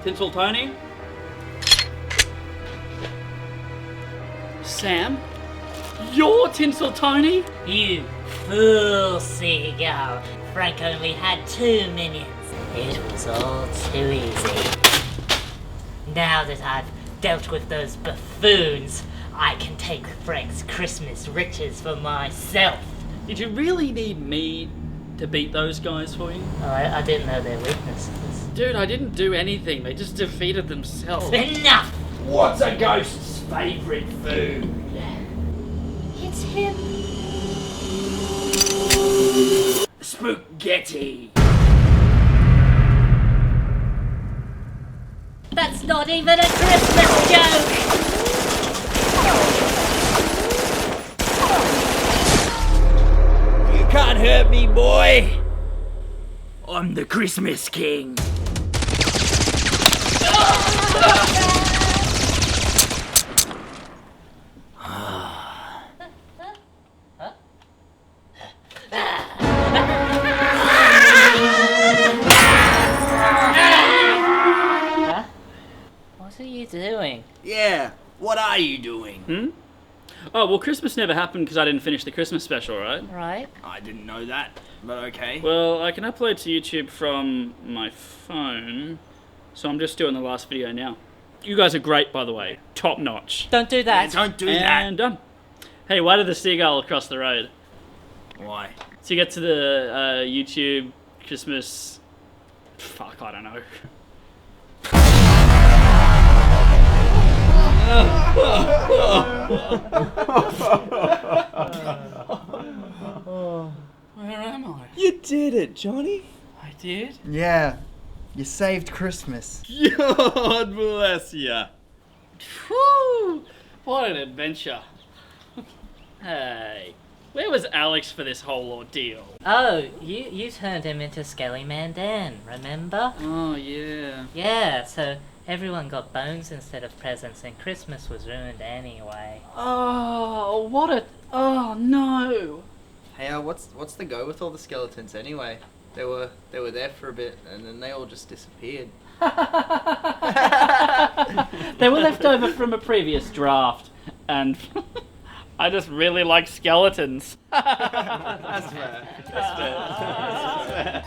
Tinsel Tony. Sam? You're Tinsel Tony? You fool, Seagull. Frank only had 2 minions. It was all too easy. Now that I've dealt with those buffoons, I can take Frank's Christmas riches for myself. Did you really need me to beat those guys for you? Oh, I didn't know their weaknesses. Dude, I didn't do anything. They just defeated themselves. Enough! What's a ghost's favourite food? It's him. Spaghetti. That's not even a Christmas joke! You can't hurt me, boy. I'm the Christmas King. What are you doing? Yeah, what are you doing? Oh, well, Christmas never happened because I didn't finish the Christmas special, right? Right? I didn't know that, but okay. Well, I can upload to YouTube from my phone, so I'm just doing the last video now. You guys are great, by the way. Top notch. Don't do that. Don't do that. And done. Hey, why did the seagull across the road? Why? So you get to the YouTube Christmas... Fuck, I don't know. Where am I? You did it, Johnny. I did? Yeah, you saved Christmas. God bless ya. Whew! What an adventure. Hey, where was Alex for this whole ordeal? Oh, you turned him into Skelly Man Dan, remember? Oh, yeah. Yeah, so everyone got bones instead of presents and Christmas was ruined anyway. Oh, what a... Oh, no. Hey, what's the go with all the skeletons anyway? They were there for a bit and then they all just disappeared. They were left over from a previous draft, and I just really like skeletons. That's fair. That's fair.